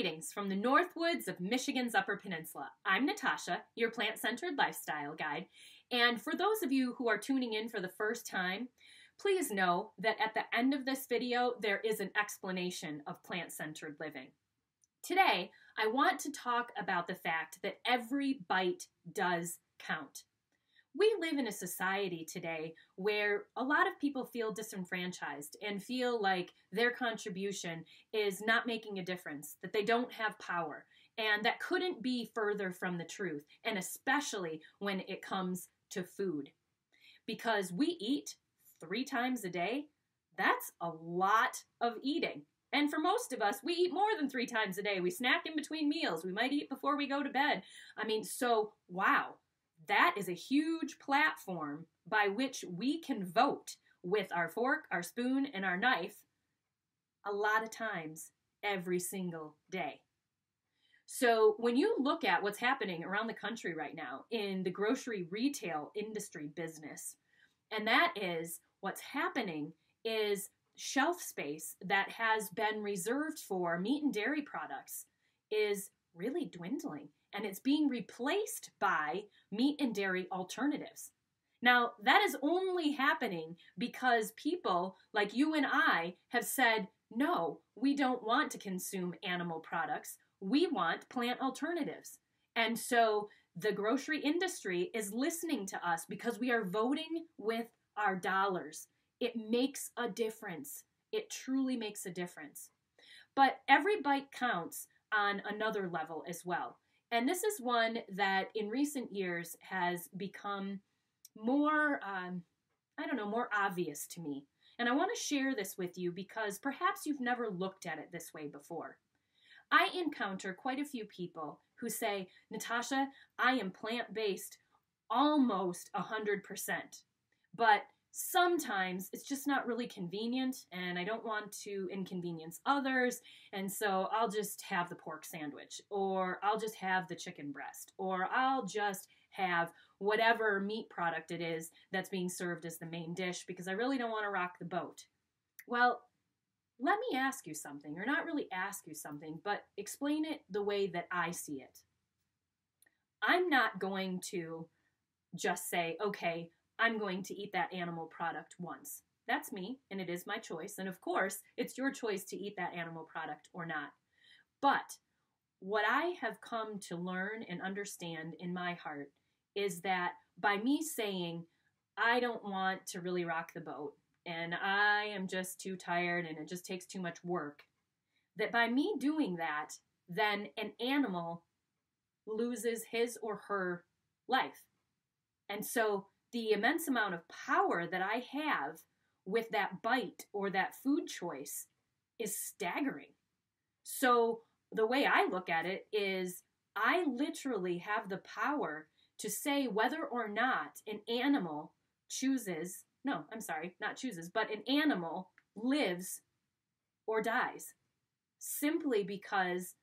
Greetings from the North Woods of Michigan's Upper Peninsula. I'm Natasha, your plant-centered lifestyle guide, and for those of you who are tuning in for the first time, please know that at the end of this video, there is an explanation of plant-centered living. Today, I want to talk about the fact that every bite does count. We live in a society today where a lot of people feel disenfranchised and feel like their contribution is not making a difference, that they don't have power, and that couldn't be further from the truth, and especially when it comes to food. Because we eat 3 times a day, that's a lot of eating. And for most of us, we eat more than 3 times a day. We snack in between meals. We might eat before we go to bed. So wow. That is a huge platform by which we can vote with our fork, our spoon, and our knife a lot of times every single day. So when you look at what's happening around the country right now in the grocery retail industry business, and that is what's happening is shelf space that has been reserved for meat and dairy products is really dwindling. And it's being replaced by meat and dairy alternatives. Now, that is only happening because people like you and I have said, no, we don't want to consume animal products. We want plant alternatives. And so the grocery industry is listening to us because we are voting with our dollars. It makes a difference. It truly makes a difference. But every bite counts on another level as well. And this is one that in recent years has become more, more obvious to me. And I want to share this with you because perhaps you've never looked at it this way before. I encounter quite a few people who say, Natasha, I am plant-based almost 100%, but sometimes it's just not really convenient and I don't want to inconvenience others, and so I'll just have the pork sandwich, or I'll just have the chicken breast, or I'll just have whatever meat product it is that's being served as the main dish because I really don't want to rock the boat. Well, let me ask you something, or not really ask you something, but explain it the way that I see it. I'm not going to just say, okay, I'm going to eat that animal product once. That's me, and it is my choice. And of course, it's your choice to eat that animal product or not. But what I have come to learn and understand in my heart is that by me saying, I don't want to really rock the boat, and I am just too tired, and it just takes too much work, that by me doing that, then an animal loses his or her life. And so the immense amount of power that I have with that bite or that food choice is staggering. So the way I look at it is I literally have the power to say whether or not an animal an animal lives or dies, simply because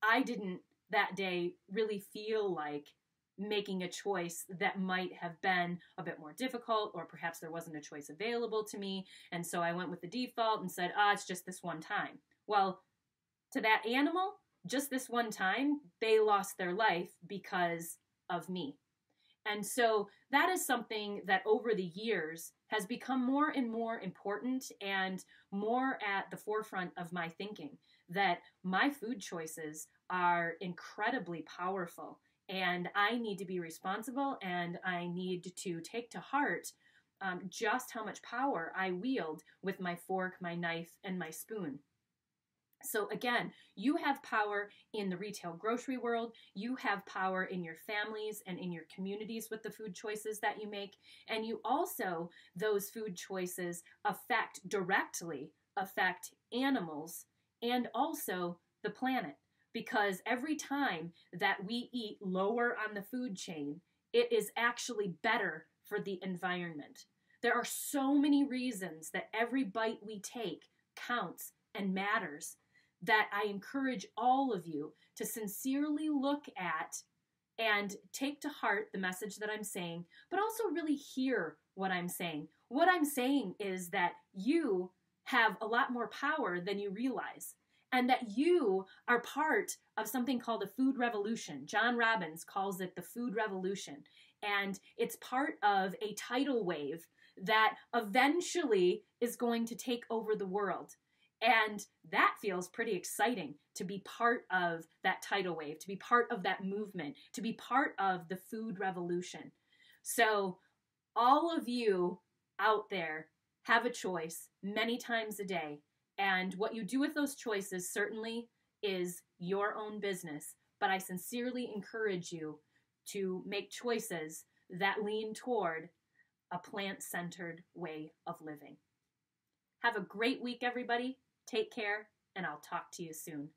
I didn't that day really feel like making a choice that might have been a bit more difficult, or perhaps there wasn't a choice available to me, and so I went with the default and said, it's just this one time. Well, to that animal, just this one time, they lost their life because of me. And so that is something that over the years has become more and more important and more at the forefront of my thinking, that my food choices are incredibly powerful. And I need to be responsible, and I need to take to heart just how much power I wield with my fork, my knife, and my spoon. So again, you have power in the retail grocery world. You have power in your families and in your communities with the food choices that you make. And you also, those food choices directly affect animals and also the planet. Because every time that we eat lower on the food chain, it is actually better for the environment. There are so many reasons that every bite we take counts and matters, that I encourage all of you to sincerely look at and take to heart the message that I'm saying, but also really hear what I'm saying. What I'm saying is that you have a lot more power than you realize. and that you are part of something called a food revolution. John Robbins calls it the food revolution. And it's part of a tidal wave that eventually is going to take over the world. And that feels pretty exciting, to be part of that tidal wave, to be part of that movement, to be part of the food revolution. So all of you out there have a choice many times a day. And what you do with those choices certainly is your own business. But I sincerely encourage you to make choices that lean toward a plant-centered way of living. Have a great week, everybody. Take care, and I'll talk to you soon.